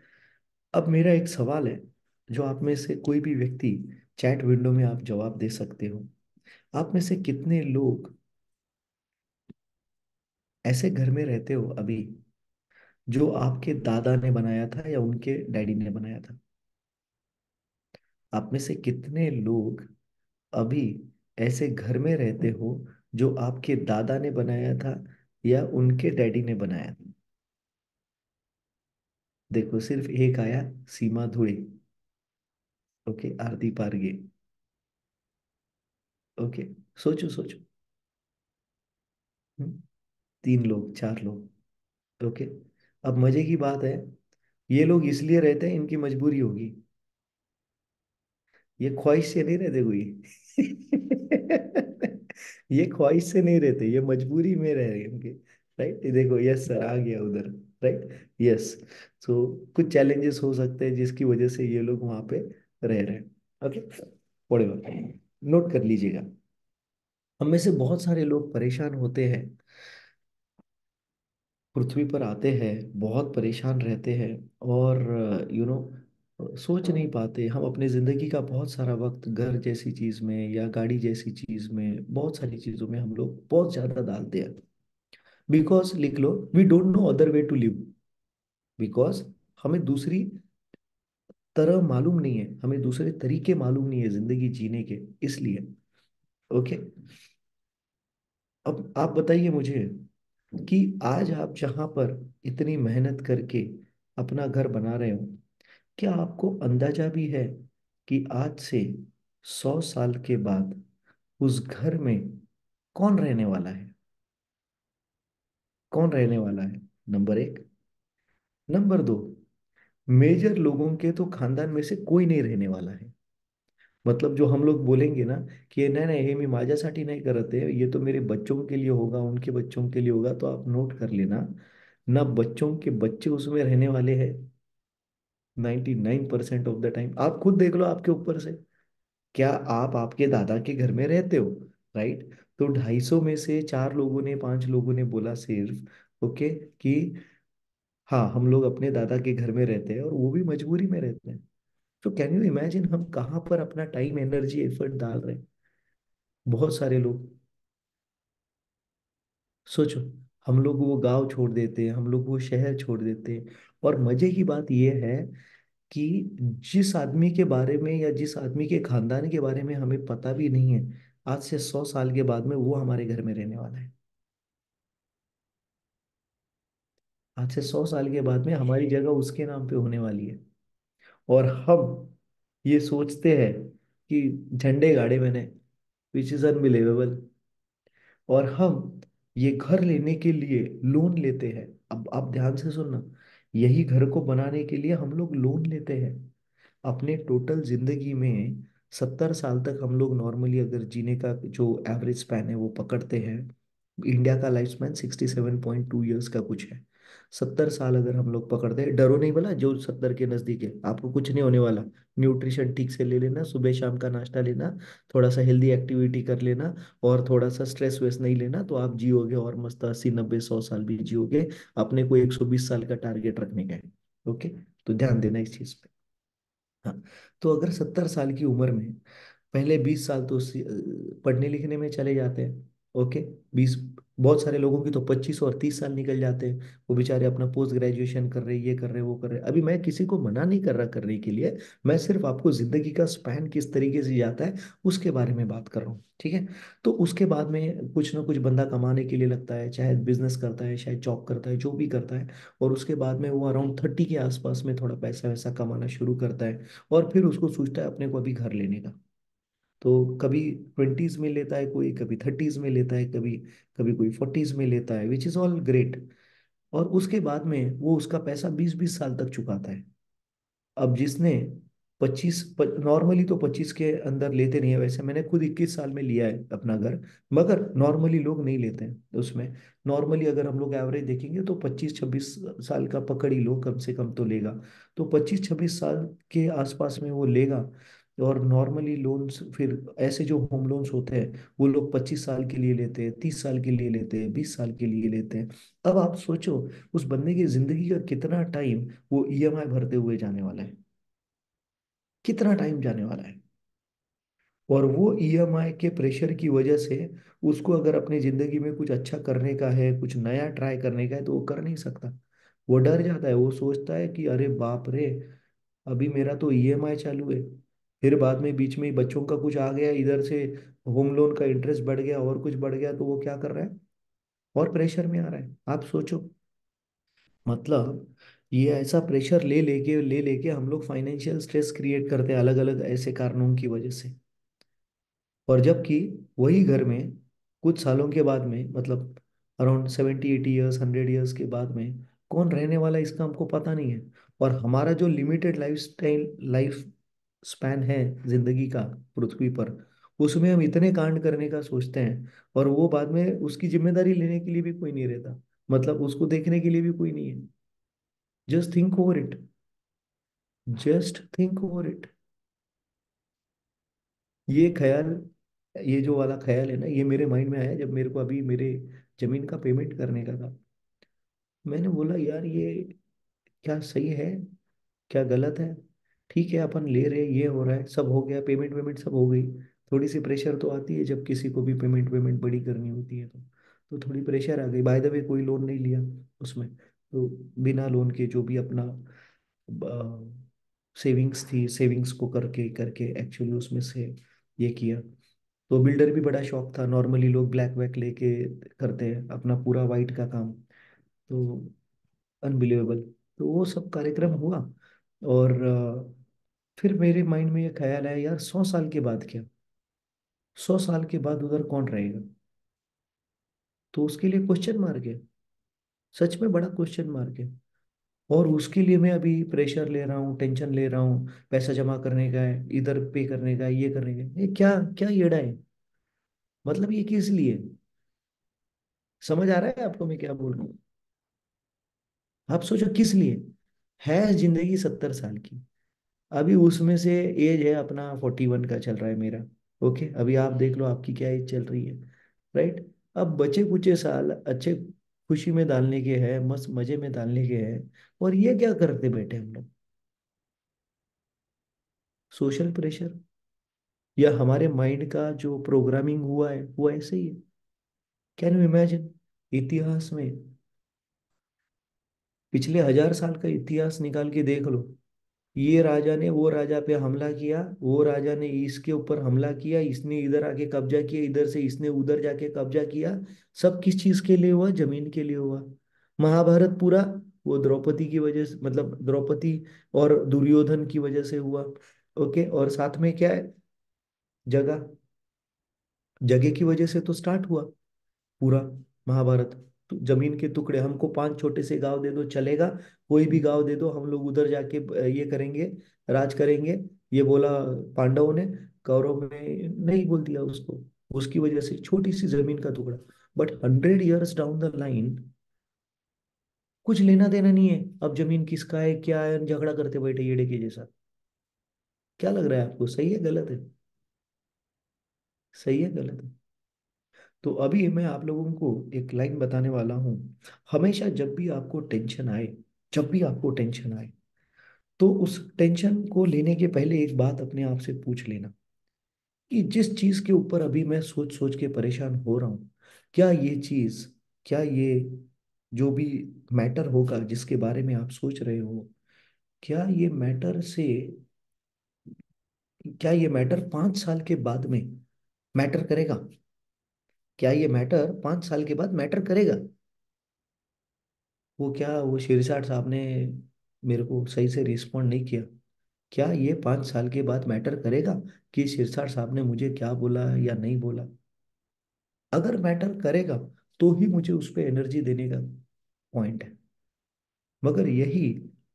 अब मेरा एक सवाल है, जो आप में से कोई भी व्यक्ति चैट विंडो में आप जवाब दे सकते हो। आप में से कितने लोग ऐसे घर में रहते हो अभी जो आपके दादा ने बनाया था या उनके डैडी ने बनाया था? आप में से कितने लोग अभी ऐसे घर में रहते हो जो आपके दादा ने बनाया था या उनके डैडी ने बनाया था? देखो, सिर्फ एक आया, सीमा धुड़े। ओके, आरती पारगे। ओके, सोचो सोचो। हम्म, तीन लोग, चार लोग। ओके, अब मजे की बात है, ये लोग इसलिए रहते हैं, इनकी मजबूरी होगी। ये ख्वाहिश से नहीं रहते कोई। ये ख्वाहिश से नहीं रहते, ये मजबूरी में रह रहे हैं उनके। राइट, देखो, यस सर आ गया उधर। Right, yes. सो कुछ चैलेंजेस हो सकते हैं जिसकी वजह से ये लोग वहां पे रह रहे हैं। ओके, वोड़ेवर, नोट कर लीजिएगा। हम में से बहुत सारे लोग परेशान होते हैं, पृथ्वी पर आते हैं, बहुत परेशान रहते हैं, और सोच नहीं पाते। हम अपने जिंदगी का बहुत सारा वक्त घर जैसी चीज में या गाड़ी जैसी चीज में, बहुत सारी चीजों में हम लोग बहुत ज्यादा डालते हैं। बिकॉज, लिख लो, we don't know other way to live. Because हमें दूसरी तरह मालूम नहीं है, हमें दूसरे तरीके मालूम नहीं है जिंदगी जीने के, इसलिए। ओके, अब आप बताइए मुझे कि आज आप जहां पर इतनी मेहनत करके अपना घर बना रहे हो, क्या आपको अंदाजा भी है कि आज से 100 साल के बाद उस घर में कौन रहने वाला है? कौन रहने वाला है? नंबर एक। नंबर दो, मेजर लोगों के तो खानदान में से कोई नहीं रहने वाला है। मतलब जो हम लोग बोलेंगे ना कि नहीं नहीं, हे मी माझ्यासाठी नहीं करते, ये तो मेरे बच्चों के लिए होगा, उनके बच्चों के लिए होगा, तो आप नोट कर लेना, ना बच्चों के बच्चे उसमें रहने वाले हैं। 99% ऑफ द टाइम आप खुद देख लो आपके ऊपर से। क्या आप आपके दादा के घर में रहते हो? राइट, तो 250 में से चार लोगों ने, पांच लोगों ने बोला सिर्फ, ओके, कि हाँ हम लोग अपने दादा के घर में रहते हैं, और वो भी मजबूरी में रहते हैं। तो कैन यू इमेजिन हम कहाँ पर अपना टाइम, एनर्जी, एफर्ट डाल रहे हैं? बहुत सारे लोग, सोचो, हम लोग वो गांव छोड़ देते हैं, हम लोग वो शहर छोड़ देते हैं। और मजे की बात यह है कि जिस आदमी के बारे में या जिस आदमी के खानदान के बारे में हमें पता भी नहीं है, आज से 100 साल के बाद में वो हमारे घर में रहने वाला है। आज से 100 साल के बाद में हमारी जगह उसके नाम पे होने वाली है। और हम ये सोचते हैं कि झंडे गाड़े मैंने, विच इज अनबिलीवेबल। और हम ये घर लेने के लिए लोन लेते हैं। अब आप ध्यान से सुनना, यही घर को बनाने के लिए हम लोग लोन लेते हैं। अपने टोटल जिंदगी में 70 साल तक हम लोग नॉर्मली अगर जीने का जो एवरेज स्पैन है वो पकड़ते हैं। इंडिया का लाइफ स्पैन 67.2 ईयर्स का कुछ है। 70 साल अगर हम लोग पकड़ते हैं, डरो नहीं, बोला जो 70 के नजदीक है, आपको कुछ नहीं होने वाला। न्यूट्रिशन ठीक से ले लेना, सुबह शाम का नाश्ता लेना, थोड़ा सा हेल्दी एक्टिविटी कर लेना, और थोड़ा सा स्ट्रेस वेस नहीं लेना, तो आप जियोगे और मस्त 80 90 100 साल भी जियोगे। अपने को 120 साल का टारगेट रखने का है। ओके, तो ध्यान देना इस चीज पे। हाँ, तो अगर 70 साल की उम्र में पहले 20 साल तो पढ़ने लिखने में चले जाते हैं। ओके, 20, बहुत सारे लोगों की तो 25 और 30 साल निकल जाते हैं। वो बेचारे अपना पोस्ट ग्रेजुएशन कर रहे, ये कर रहे, वो कर रहे। अभी मैं किसी को मना नहीं कर रहा करने के लिए, मैं सिर्फ आपको जिंदगी का स्पैन किस तरीके से जाता है उसके बारे में बात कर रहा हूँ, ठीक है। तो उसके बाद में कुछ ना कुछ बंदा कमाने के लिए लगता है, चाहे बिजनेस करता है, शायद जॉब करता है, जो भी करता है। और उसके बाद में वो अराउंड 30 के आसपास में थोड़ा पैसा वैसा कमाना शुरू करता है, और फिर उसको सोचता है अपने को अभी घर लेने का। तो कभी 20s में लेता है कोई, कभी 30s में लेता है, कभी कभी कोई 40s में लेता है, विच इज ऑल ग्रेट। और उसके बाद में वो उसका पैसा 20 20 साल तक चुकाता है। अब जिसने 25, नॉर्मली तो 25 के अंदर लेते नहीं है, वैसे मैंने खुद 21 साल में लिया है अपना घर। मगर नॉर्मली लोग नहीं लेते हैं उसमें। नॉर्मली अगर हम लोग एवरेज देखेंगे तो 25-26 साल का पकड़ ही लो, कम से कम तो लेगा। तो 25-26 साल के आसपास में वो लेगा। और नॉर्मली लोन्स फिर ऐसे जो होम लोन्स होते हैं वो लोग 25 साल के लिए लेते हैं, 30 साल के लिए लेते हैं, 20 साल के लिए लेते हैं। अब आप सोचो उस बंदे की जिंदगी का कितना टाइम वो ईएमआई भरते हुए जाने वाला है, कितना टाइम जाने वाला है। और वो ईएमआई के प्रेशर की वजह से उसको अगर अपनी जिंदगी में कुछ अच्छा करने का है, कुछ नया ट्राई करने का है, तो वो कर नहीं सकता। वो डर जाता है, वो सोचता है कि अरे बाप रे, अभी मेरा तो ईएमआई चालू है, फिर बाद में बीच में ही बच्चों का कुछ आ गया इधर से, होम लोन का इंटरेस्ट बढ़ गया और कुछ बढ़ गया, तो वो क्या कर रहा है, और प्रेशर में आ रहा है। आप सोचो, मतलब ये ऐसा प्रेशर ले लेके हम लोग फाइनेंशियल स्ट्रेस क्रिएट करते हैं अलग अलग ऐसे कारणों की वजह से। और जबकि वही घर में कुछ सालों के बाद में, मतलब अराउंड 70-80 ईयर्स, 100 ईयर्स के बाद में कौन रहने वाला है इसका हमको पता नहीं है। और हमारा जो लिमिटेड लाइफ स्पैन है जिंदगी का पृथ्वी पर, उसमें हम इतने कांड करने का सोचते हैं, और वो बाद में उसकी जिम्मेदारी लेने के लिए भी कोई नहीं रहता, मतलब उसको देखने के लिए भी कोई नहीं है। Just think over it, just think over it. ये ख्याल, ये जो वाला ख्याल है ना, ये मेरे माइंड में आया जब मेरे को अभी मेरे जमीन का पेमेंट करने का था। मैंने बोला यार ये क्या सही है, क्या गलत है। ठीक है अपन ले रहे, ये हो रहा है, सब हो गया, पेमेंट वेमेंट सब हो गई। थोड़ी सी प्रेशर तो आती है जब किसी को भी पेमेंट वेमेंट बड़ी करनी होती है, तो थोड़ी प्रेशर आ गई। बाय द वे कोई लोन नहीं लिया उसमें, तो बिना लोन के जो भी अपना सेविंग्स थी, सेविंग्स को करके करके एक्चुअली उसमें से ये किया। तो बिल्डर भी बड़ा शौक था, नॉर्मली लोग ब्लैक वैक लेके करते हैं अपना पूरा वाइट का काम। तो अनबिलीवेबल। तो वो सब कार्यक्रम हुआ। और फिर मेरे माइंड में ये ख्याल आया यार 100 साल के बाद क्या, 100 साल के बाद उधर कौन रहेगा। तो उसके लिए क्वेश्चन मार्क है, सच में बड़ा क्वेश्चन मार्क है। और उसके लिए मैं अभी प्रेशर ले रहा हूँ, टेंशन ले रहा हूँ, पैसा जमा करने का है, इधर पे करने का है, ये करने का है। ये क्या क्या येड़ा है, मतलब ये किस लिए। समझ आ रहा है आपको मैं क्या बोल रहा हूँ। आप सोचो किस लिए। है जिंदगी 70 साल की, अभी उसमें से एज है अपना 41 का चल रहा है मेरा। ओके, अभी आप देख लो आपकी क्या एज चल रही है, राइट। अब बचे कुचे साल अच्छे खुशी में डालने के हैं, मस्त मजे में डालने के हैं, और ये क्या करते बैठे हम लोग, सोशल प्रेशर, या हमारे माइंड का जो प्रोग्रामिंग हुआ है वो ऐसे ही है। कैन यू इमेजिन, इतिहास में पिछले 1000 साल का इतिहास निकाल के देख लो, ये राजा ने वो राजा पे हमला किया, वो राजा ने इसके ऊपर हमला किया, इसने इधर आके कब्जा किया, इधर से इसने उधर जाके कब्जा किया। सब किस चीज के लिए हुआ, जमीन के लिए हुआ। महाभारत पूरा वो द्रौपदी की वजह से, मतलब द्रौपदी और दुर्योधन की वजह से हुआ। ओके, और साथ में क्या है, जगह, जगह की वजह से तो स्टार्ट हुआ पूरा महाभारत। तो जमीन के टुकड़े, हमको 5 छोटे से गांव दे दो चलेगा, कोई भी गांव दे दो, हम लोग उधर जाके ये करेंगे, राज करेंगे। ये बोला पांडवों ने, कौरव में नहीं बोल दिया उसको। उसकी वजह से छोटी सी जमीन का टुकड़ा, but 100 years down the line कुछ लेना देना नहीं है। अब जमीन किसका है क्या है, झगड़ा करते बैठे येड़े के जैसा। क्या लग रहा है आपको, सही है गलत है, सही है गलत है। तो अभी मैं आप लोगों को एक लाइन बताने वाला हूँ। हमेशा जब भी आपको टेंशन आए, जब भी आपको टेंशन आए, तो उस टेंशन को लेने के पहले एक बात अपने आप से पूछ लेना कि जिस चीज के ऊपर अभी मैं सोच सोच के परेशान हो रहा हूँ, क्या ये चीज, क्या ये जो भी मैटर होगा जिसके बारे में आप सोच रहे हो, क्या ये मैटर से, क्या ये मैटर 5 साल के बाद में मैटर करेगा, क्या ये मैटर 5 साल के बाद मैटर करेगा। वो क्या, वो शिरसाट साहब ने मेरे को सही से रिस्पॉन्ड नहीं किया। क्या ये 5 साल के बाद मैटर करेगा कि शिरसाट साहब ने मुझे क्या बोला या नहीं बोला। अगर मैटर करेगा तो ही मुझे उस पर एनर्जी देने का पॉइंट है। मगर यही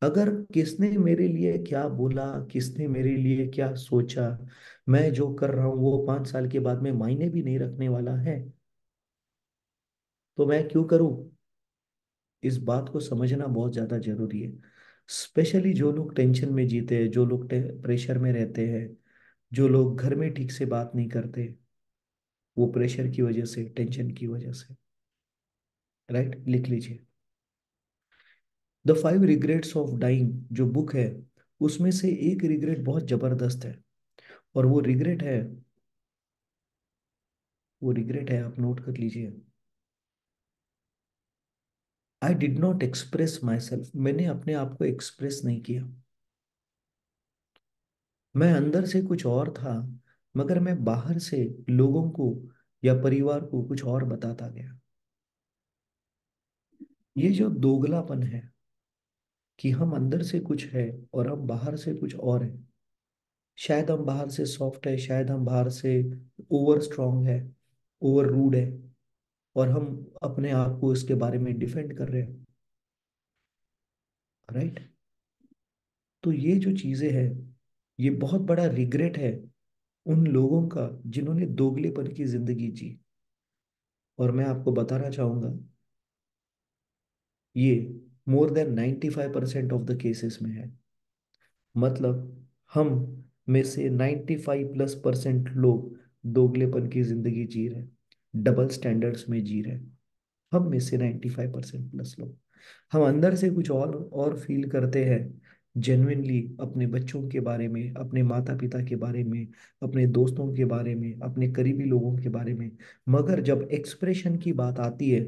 अगर किसने मेरे लिए क्या बोला, किसने मेरे लिए क्या सोचा, मैं जो कर रहा हूँ वो 5 साल के बाद में मायने भी नहीं रखने वाला है, तो मैं क्यों करूँ? इस बात को समझना बहुत ज्यादा जरूरी है। स्पेशली जो लोग टेंशन में जीते हैं, जो लोग प्रेशर में रहते हैं, जो लोग घर में ठीक से बात नहीं करते, वो प्रेशर की वजह से, टेंशन की वजह से। राइट, लिख लीजिए। द 5 रिग्रेट्स ऑफ डाइंग जो बुक है, उसमें से एक रिग्रेट बहुत जबरदस्त है। और वो रिग्रेट है, आप नोट कर लीजिए। I did not express my self, मैंने अपने आप को एक्सप्रेस नहीं किया। मैं अंदर से कुछ और था, मगर मैं बाहर से लोगों को या परिवार को कुछ और बताता गया। ये जो दोगलापन है कि हम अंदर से कुछ है और हम बाहर से कुछ और है। शायद हम बाहर से सॉफ्ट है, शायद हम बाहर से ओवर स्ट्रांग है, ओवर रूड है, और हम अपने आप को इसके बारे में डिफेंड कर रहे हैं। राइट। तो ये जो चीजें हैं, ये बहुत बड़ा रिग्रेट है उन लोगों का जिन्होंने दोगलेपन की जिंदगी जी। और मैं आपको बताना चाहूंगा, ये more than 95% of the cases में है। मतलब हम में से 95+% लोग दोगलेपन की जिंदगी जी रहे हैं, डबल स्टैंडर्ड्स में जी रहे हैं। हम में से 95% प्लस लोग, हम अंदर से कुछ और फील करते हैं, जेन्युइनली अपने बच्चों के बारे में, अपने माता पिता के बारे में, अपने दोस्तों के बारे में, अपने करीबी लोगों के बारे में। मगर जब एक्सप्रेशन की बात आती है,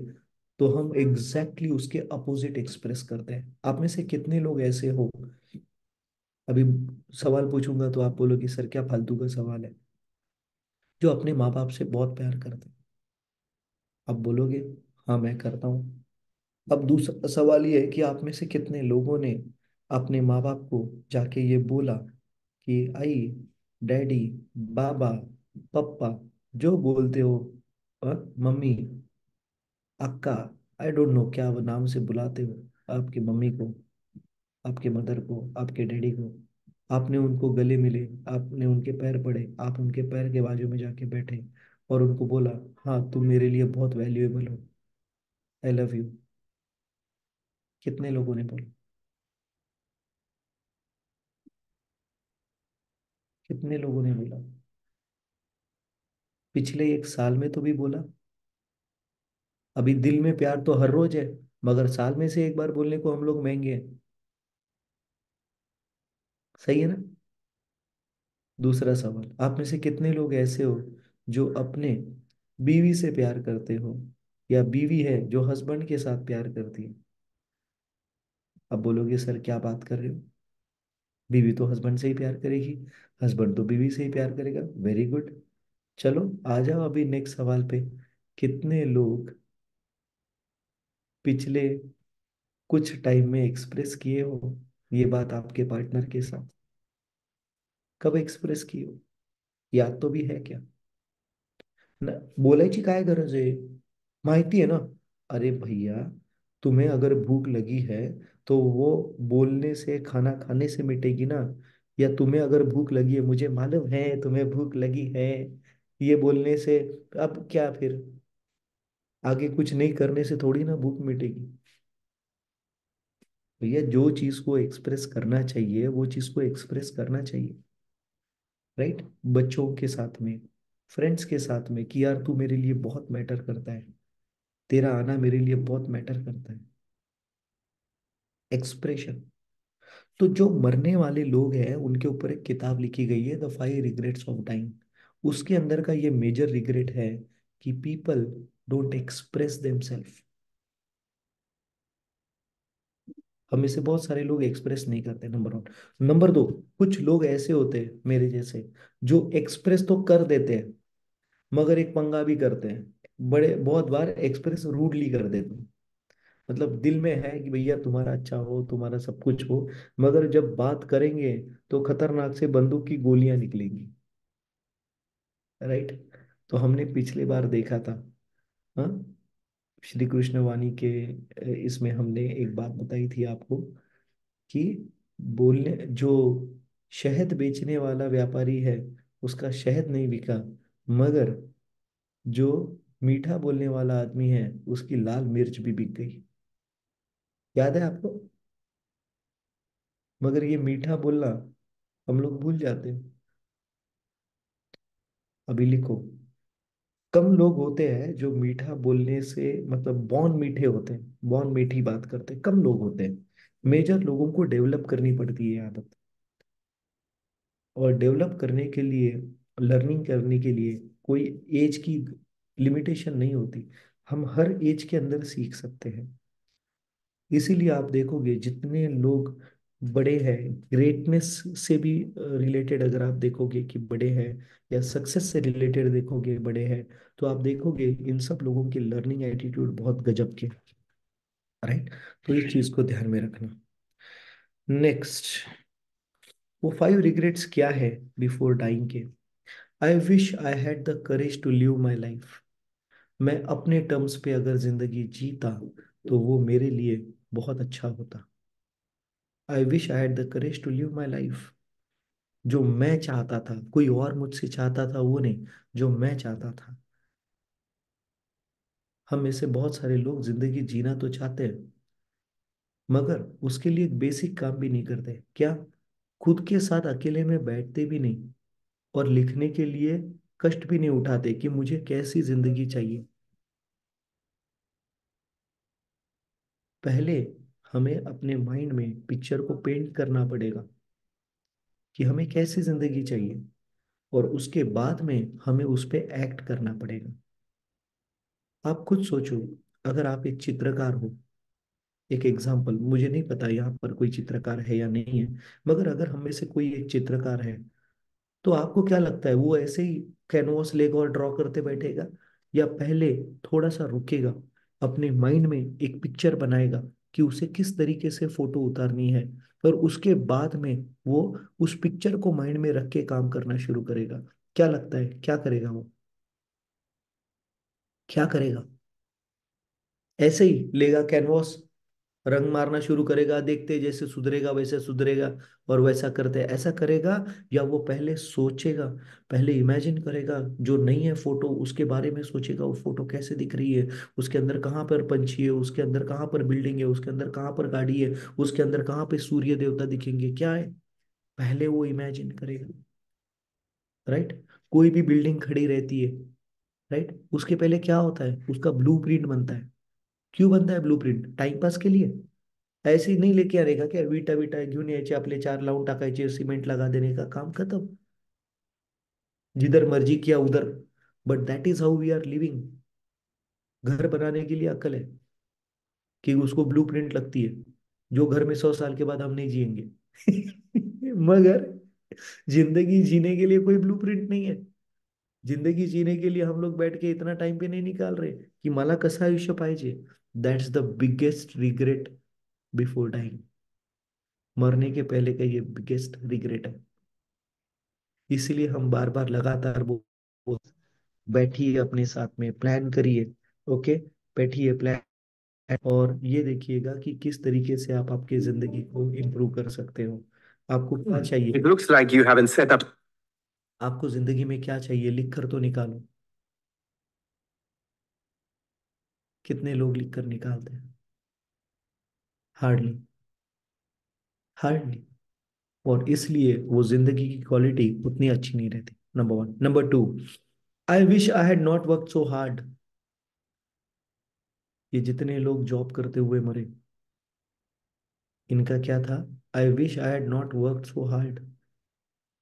तो हम एग्जैक्टली exactly उसके अपोजिट एक्सप्रेस करते हैं। आप में से कितने लोग ऐसे हो? अभी सवाल पूछूंगा तो आप बोलोगे सर क्या फालतू का सवाल है, जो अपने माँ बाप से बहुत प्यार करते हैं? आप बोलोगे हाँ मैं करता हूँ। अब दूसरा सवाल ये है कि आप में से कितने लोगों ने अपने माँ बाप को जाके ये बोला कि आई, डैडी, बाबा, पप्पा, जो बोलते हो, मम्मी, अक्का, आई डोंट नो क्या वो नाम से बुलाते हो आपकी मम्मी को, आपके मदर को, आपके डैडी को, आपने उनको गले मिले, आपने उनके पैर पड़े, आप उनके पैर के बाजू में जाके बैठे और उनको बोला हाँ तुम मेरे लिए बहुत वैल्यूएबल हो, आई लव यू। कितने लोगों ने बोला? कितने लोगों ने बोला? पिछले 1 साल में तो भी बोला। अभी दिल में प्यार तो हर रोज है, मगर साल में से एक बार बोलने को हम लोग महंगे हैं। सही है ना? दूसरा सवाल, आप में से कितने लोग ऐसे हो जो अपने बीवी से प्यार करते हो, या बीवी है जो हस्बैंड के साथ प्यार करती है? अब बोलोगे सर क्या बात कर रहे हो, बीवी तो हस्बैंड से ही प्यार करेगी, हस्बैंड तो बीवी से ही प्यार करेगा। Very good. चलो आ जाओ अभी नेक्स्ट सवाल पे। कितने लोग पिछले कुछ टाइम में एक्सप्रेस किए हो ये बात आपके पार्टनर के साथ? कब एक्सप्रेस किए हो? याद तो भी है क्या? ना, बोलायची काय गरज आहे, माहिती है ना। अरे भैया, तुम्हें अगर भूख लगी है तो वो बोलने से, खाना खाने से मिटेगी ना? या तुम्हें अगर भूख लगी है, मुझे मालूम है तुम्हें भूख लगी है, ये बोलने से अब क्या फिर? आगे कुछ नहीं करने से थोड़ी ना भूख मिटेगी। भैया जो चीज को एक्सप्रेस करना चाहिए वो चीज को एक्सप्रेस करना चाहिए। राइट। बच्चों के साथ में, फ्रेंड्स के साथ में, कि यार तू मेरे लिए बहुत मैटर करता है, तेरा आना मेरे लिए बहुत मैटर करता है। एक्सप्रेशन। तो जो मरने वाले लोग हैं उनके ऊपर एक किताब लिखी गई है, द 5 रिग्रेट्स ऑफ डाइंग। उसके अंदर का ये मेजर रिग्रेट है कि पीपल डोंट एक्सप्रेस देमसेल्फ। हम में से बहुत सारे लोग एक्सप्रेस नहीं करते, नंबर 1। नंबर 2, कुछ लोग ऐसे होते हैं मेरे जैसे, जो एक्सप्रेस तो कर देते हैं मगर एक पंगा भी करते हैं। बड़े बहुत बार एक्सप्रेस रूडली कर देते हैं। मतलब दिल में है कि भैया तुम्हारा अच्छा हो, तुम्हारा सब कुछ हो, मगर जब बात करेंगे तो खतरनाक से बंदूक की गोलियां निकलेंगी। राइट। तो हमने पिछले बार देखा था, हाँ, श्री कृष्ण वाणी के इसमें हमने एक बात बताई थी आपको कि बोलने जो शहद बेचने वाला व्यापारी है उसका शहद नहीं बिका, मगर जो मीठा बोलने वाला आदमी है उसकी लाल मिर्च भी बिक गई। याद है आपको? मगर ये मीठा बोलना हम लोग भूल जाते हैं। अभी लिखो, कम लोग होते हैं जो मीठा बोलने से मतलब बॉर्न मीठे होते हैं, बॉर्न मीठी बात करते हैं, कम लोग होते हैं। मेजर लोगों को डेवलप करनी पड़ती है आदत। और डेवलप करने के लिए, लर्निंग करने के लिए कोई एज की लिमिटेशन नहीं होती। हम हर एज के अंदर सीख सकते हैं। इसीलिए आप देखोगे जितने लोग बड़े हैं, ग्रेटनेस से भी रिलेटेड अगर आप देखोगे कि बड़े हैं, या सक्सेस से रिलेटेड देखोगे बड़े हैं, तो आप देखोगे इन सब लोगों की लर्निंग एटीट्यूड बहुत गजब के। राइट? तो इस चीज को ध्यान में रखना। नेक्स्ट, वो 5 रिग्रेट्स क्या है बिफोर डाइंग के? I wish I had the courage to live my life. मैं अपने टर्म्स पे अगर जिंदगी जीता तो वो मेरे लिए बहुत अच्छा होता। I wish I had the courage to live my life. जो मैं चाहता था, कोई और मुझसे चाहता था वो नहीं, जो मैं चाहता था। हम में से बहुत सारे लोग जिंदगी जीना तो चाहते हैं, मगर उसके लिए एक बेसिक काम भी नहीं करते। क्या? खुद के साथ अकेले में बैठते भी नहीं, और लिखने के लिए कष्ट भी नहीं उठाते कि मुझे कैसी जिंदगी चाहिए। पहले हमें अपने माइंड में पिक्चर को पेंट करना पड़ेगा कि हमें कैसी जिंदगी चाहिए, और उसके बाद में हमें उस पे एक्ट करना पड़ेगा। आप खुद सोचो, अगर आप एक चित्रकार हो, एक एग्जाम्पल, मुझे नहीं पता यहाँ पर कोई चित्रकार है या नहीं है, मगर अगर हम में से कोई एक चित्रकार है, तो आपको क्या लगता है वो ऐसे ही कैनवस लेगा और ड्रॉ करते बैठेगा, या पहले थोड़ा सा रुकेगा, अपने माइंड में एक पिक्चर बनाएगा कि उसे किस तरीके से फोटो उतारनी है, और उसके बाद में वो उस पिक्चर को माइंड में रख के काम करना शुरू करेगा? क्या लगता है क्या करेगा वो? क्या करेगा? ऐसे ही लेगा कैनवस, रंग मारना शुरू करेगा, देखते जैसे सुधरेगा वैसे सुधरेगा, और वैसा करते ऐसा करेगा? या वो पहले सोचेगा, पहले इमेजिन करेगा, जो नहीं है फोटो उसके बारे में सोचेगा, वो फोटो कैसे दिख रही है, उसके अंदर कहाँ पर पंछी है, उसके अंदर कहाँ पर बिल्डिंग है, उसके अंदर कहाँ पर गाड़ी है, उसके अंदर कहाँ पे सूर्य देवता दिखेंगे, क्या है? पहले वो इमेजिन करेगा। राइट? कोई भी बिल्डिंग खड़ी रहती है, राइट, उसके पहले क्या होता है? उसका ब्लूप्रिंट बनता है। क्यों बनता है ब्लूप्रिंट? टाइम पास के लिए? ऐसे ही नहीं लेके आएगा क्या, विटा विटा घेऊन यायचे, आपले 4 लावून टाकायचे, सिमेंट लगा देने का काम खत्म, जिधर मर्जी किया उधर। But that is how we are living. घर बनाने के लिए अक्ल है कि उसको ब्लूप्रिंट लगती है, जो घर में 100 साल के बाद हम नहीं जिएंगे। मगर जिंदगी जीने के लिए कोई ब्लूप्रिंट नहीं है। जिंदगी जीने के लिए हम लोग बैठ के इतना टाइम पे नहीं निकाल रहे कि मला कसं आयुष्य पाहिजे। That's the biggest regret before dying. मरने के पहले का ये बिगेस्ट रिग्रेट है। इसलिए हम बार बार लगातार वो बैठिए, अपने साथ में प्लान करिए। ओके? बैठिए, प्लान, और ये देखिएगा कि किस तरीके से आप आपकी जिंदगी को इम्प्रूव कर सकते हो। आपको क्या चाहिए? It looks like you haven't set up. आपको जिंदगी में क्या चाहिए, लिख कर तो निकालो। कितने लोग लिख कर निकालते हैं? हार्डली। हार्डली। और इसलिए वो जिंदगी की क्वालिटी उतनी अच्छी नहीं रहती। Number one. Number two, I wish I had not work so hard. ये जितने लोग जॉब करते हुए मरे, इनका क्या था? आई wish I had not work so hard.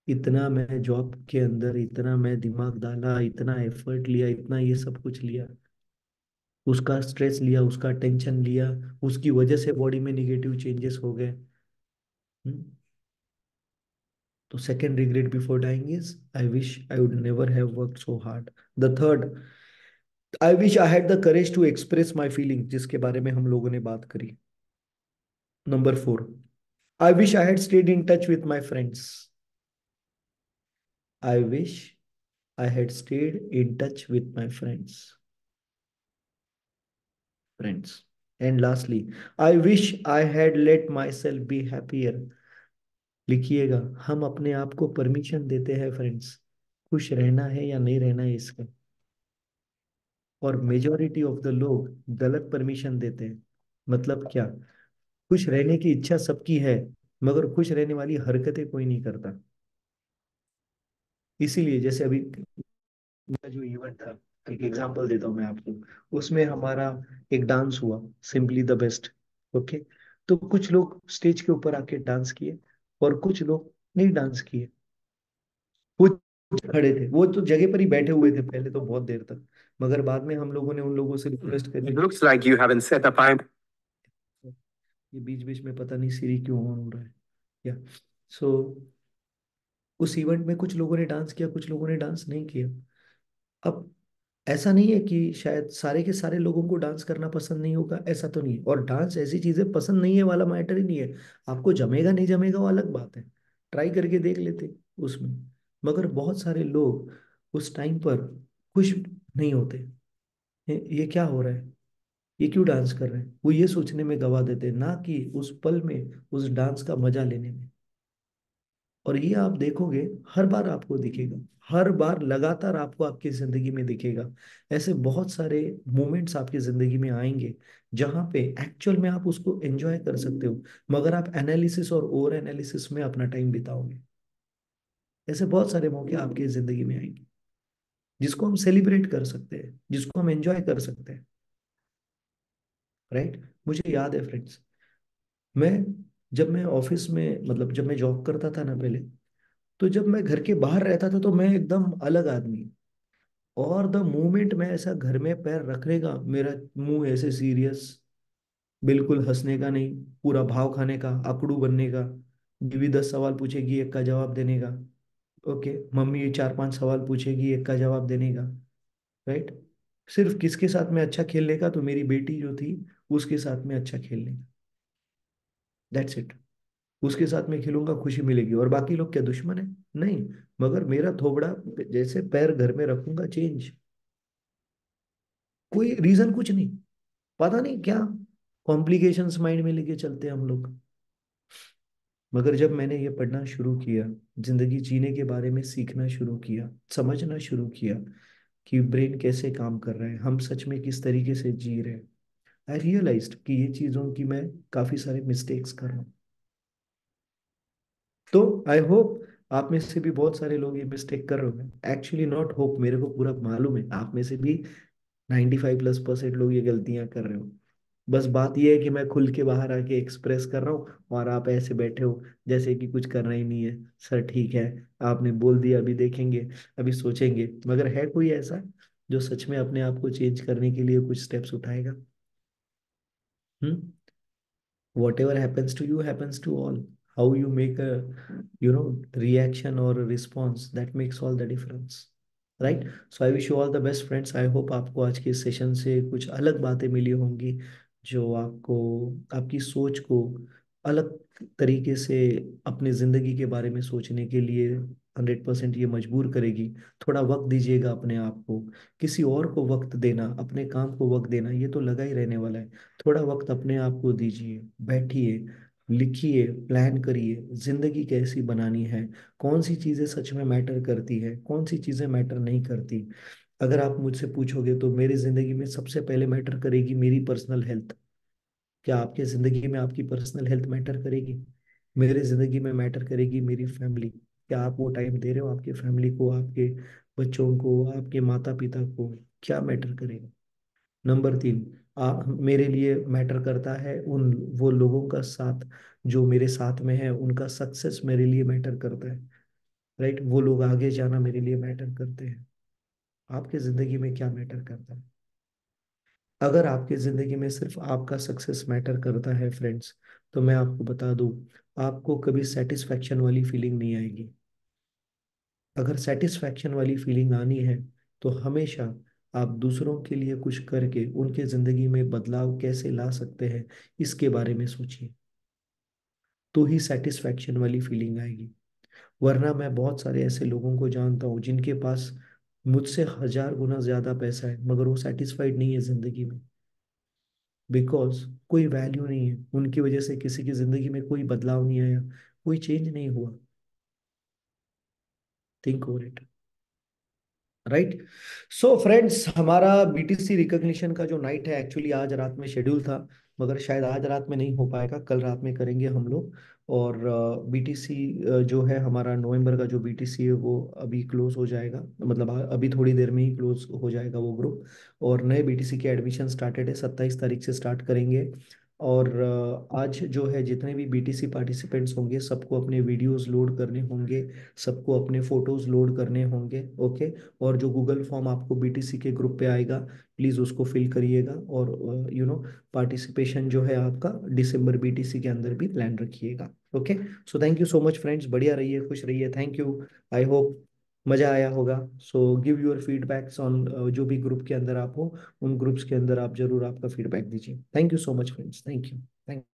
इतना मैं जॉब के अंदर, इतना मैं दिमाग डाला, इतना एफर्ट लिया, इतना ये सब कुछ लिया, उसका स्ट्रेस लिया, उसका टेंशन लिया, उसकी वजह से बॉडी में निगेटिव चेंजेस हो गए। हम्म? तो second regret before dying is I wish I would never have worked so hard. The third, I wish I had the courage to express my feeling, जिसके बारे में हम लोगों ने बात करी। Number four, I wish I had stayed in touch with my friends. I wish I had stayed in touch with my friends. And lastly, I wish I had let myself be happier. लिखिएगा, हम अपने आप को permission देते हैं friends, खुश रहना है या नहीं रहना है इसका। और मेजोरिटी ऑफ द लोग गलत परमिशन देते हैं। मतलब क्या? खुश रहने की इच्छा सबकी है, मगर खुश रहने वाली हरकतें कोई नहीं करता। इसीलिए जैसे अभी मेरा जो इवेंट था, एक एग्जांपल देता हूँ मैं आपको, उसमें हमारा एक डांस हुआ, सिंपली द बेस्ट। ओके। तो कुछ लोग स्टेज के ऊपर आके डांस किए और कुछ लोग नहीं डांस किए। कुछ खड़े थे, वो तो जगह पर ही बैठे हुए थे पहले तो बहुत देर तक, मगर बाद में हम लोगों ने उन लोगों से रिक्वेस्ट करी। It looks like you haven't set up time. ये बीच बीच में पता नहीं सीरी क्यों ऑन हो रहा है। या सो उस इवेंट में कुछ लोगों ने डांस किया, कुछ लोगों ने डांस नहीं किया। अब ऐसा नहीं है कि शायद सारे के सारे लोगों को डांस करना पसंद नहीं होगा, ऐसा तो नहीं है। और डांस ऐसी चीजें पसंद नहीं है वाला मैटर ही नहीं है। आपको जमेगा नहीं जमेगा वो अलग बात है, ट्राई करके देख लेते उसमें। मगर बहुत सारे लोग उस टाइम पर खुश नहीं होते। ये क्या हो रहा है, ये क्यों डांस कर रहे हैं, वो ये सोचने में गवा देते हैं, ना कि उस पल में उस डांस का मजा लेने में। और ये आप देखोगे, हर बार आपको दिखेगा, हर बार लगातार आपको आपकी जिंदगी में दिखेगा। ऐसे बहुत सारे मोमेंट्स आपकी जिंदगी में आएंगे जहां पे एक्चुअल में आप उसको एंजॉय कर सकते हो, मगर आप एनालिसिस और ओवर एनालिसिस में अपना टाइम बिताओगे। ऐसे बहुत सारे मौके आपकी जिंदगी में आएंगे जिसको हम सेलिब्रेट कर सकते हैं, जिसको हम एंजॉय कर सकते हैं। राइट। मुझे याद है फ्रेंड्स, मैं जब मैं ऑफिस में, मतलब जब मैं जॉब करता था ना पहले, तो जब मैं घर के बाहर रहता था तो मैं एकदम अलग आदमी। और द मोमेंट मैं ऐसा घर में पैर रखने का, मेरा मुंह ऐसे सीरियस, बिल्कुल हंसने का नहीं, पूरा भाव खाने का, अकड़ू बनने का। बीवी 10 सवाल पूछेगी, एक का जवाब देने का। ओके। मम्मी 4-5 सवाल पूछेगी, एक का जवाब देने का। राइट। सिर्फ किसके साथ में अच्छा खेलने का, तो मेरी बेटी जो थी उसके साथ में अच्छा खेलने का। That's it. उसके साथ में खेलूंगा, खुशी मिलेगी। और बाकी लोग क्या दुश्मन है? नहीं। मगर मेरा थोबड़ा जैसे पैर घर में रखूंगा चेंज, कोई रीजन कुछ नहीं, पता नहीं क्या कॉम्प्लिकेशंस माइंड में लेके चलते हैं हम लोग। मगर जब मैंने ये पढ़ना शुरू किया, जिंदगी जीने के बारे में सीखना शुरू किया, समझना शुरू किया कि ब्रेन कैसे काम कर रहा है, हम सच में किस तरीके से जी रहे हैं, आई रियलाइज्ड कि ये चीजों की मैं काफी सारे मिस्टेक्स कर रहा हूँ। तो आई होप आप में से भी बहुत सारे लोग ये मिस्टेक कर रहे हैं। एक्चुअली नॉट होप, मेरे को पूरा मालूम है आप में से भी 95+% लोग ये गलतियां कर रहे हो। बस बात ये है कि मैं खुल के बाहर आके एक्सप्रेस कर रहा हूँ और आप ऐसे बैठे हो जैसे कि कुछ करना ही नहीं है। सर ठीक है, आपने बोल दिया, अभी देखेंगे, अभी सोचेंगे। मगर है कोई ऐसा जो सच में अपने आप को चेंज करने के लिए कुछ स्टेप्स उठाएगा? हम्म। Whatever happens to you happens to all. How you make a, reaction or a response, that makes all the difference. Right. So I wish you all the best friends. I hope आपको आज के session से कुछ अलग बातें मिली होंगी जो आपको आपकी सोच को अलग तरीके से अपनी जिंदगी के बारे में सोचने के लिए 100% ये मजबूर करेगी। थोड़ा वक्त दीजिएगा अपने आप को, किसी और को वक्त देना, अपने काम को वक्त देना, ये तो लगा ही रहने वाला है। थोड़ा वक्त अपने आप को दीजिए, बैठिए, लिखिए, प्लान करिए जिंदगी कैसी बनानी है, कौन सी चीजें सच में मैटर करती है, कौन सी चीजें मैटर नहीं करती। अगर आप मुझसे पूछोगे तो मेरी जिंदगी में सबसे पहले मैटर करेगी मेरी पर्सनल हेल्थ। क्या आपके जिंदगी में आपकी पर्सनल हेल्थ मैटर करेगी? मेरे जिंदगी में मैटर करेगी मेरी फैमिली। क्या आप वो टाइम दे रहे हो आपके फैमिली को, आपके बच्चों को, आपके माता पिता को? क्या मैटर करेगा? नंबर 3, मेरे लिए मैटर करता है उन वो लोगों का साथ जो मेरे साथ में है, उनका सक्सेस मेरे लिए मैटर करता है। राइट। वो लोग आगे जाना मेरे लिए मैटर करते हैं। आपके जिंदगी में क्या मैटर करता है? अगर आपकी जिंदगी में सिर्फ आपका सक्सेस मैटर करता है फ्रेंड्स, तो मैं आपको बता दूं, आपको कभी सेटिस्फैक्शन वाली फीलिंग नहीं आएगी। अगर सेटिस्फैक्शन वाली फीलिंग आनी है तो हमेशा आप दूसरों के लिए कुछ करके उनके जिंदगी में बदलाव कैसे ला सकते हैं, इसके बारे में सोचिए, तो ही सेटिस्फैक्शन वाली फीलिंग आएगी। वरना मैं बहुत सारे ऐसे लोगों को जानता हूँ जिनके पास मुझसे 1000 गुना ज्यादा पैसा है, मगर वो सेटिस्फाइड नहीं है जिंदगी में। बिकॉज कोई वैल्यू नहीं है उनकी वजह से, किसी की जिंदगी में कोई बदलाव नहीं आया, कोई चेंज नहीं हुआ। Think over it. Right. So friends, हमारा बीटीसी रिकॉग्निशन का जो नाइट है एक्चुअली आज रात में शेड्यूल था, मगर शायद आज रात में नहीं हो पाएगा, कल रात में करेंगे हम लोग। और बीटीसी जो है हमारा नवंबर का जो बीटीसी है वो अभी क्लोज हो जाएगा, मतलब अभी थोड़ी देर में ही क्लोज हो जाएगा वो ग्रुप। और नए बीटीसी के एडमिशन स्टार्टेड है, 27 तारीख से स्टार्ट करेंगे। और आज जो है जितने भी बीटीसी पार्टिसिपेंट्स होंगे सबको अपने वीडियोस लोड करने होंगे, सबको अपने फोटोज लोड करने होंगे। ओके। और जो गूगल फॉर्म आपको बीटीसी के ग्रुप पे आएगा, प्लीज़ उसको फिल करिएगा। और पार्टिसिपेशन जो है आपका दिसंबर बीटीसी के अंदर भी प्लान रखिएगा। Okay. So thank you so much friends, बढ़िया रहिए, खुश रहिए, थैंक यू। आई होप मज़ा आया होगा। So give your feedbacks on जो भी ग्रुप के अंदर आप हो, उन ग्रुप्स के अंदर आप जरूर आपका फीडबैक दीजिए। Thank you so much friends, thank you. Thank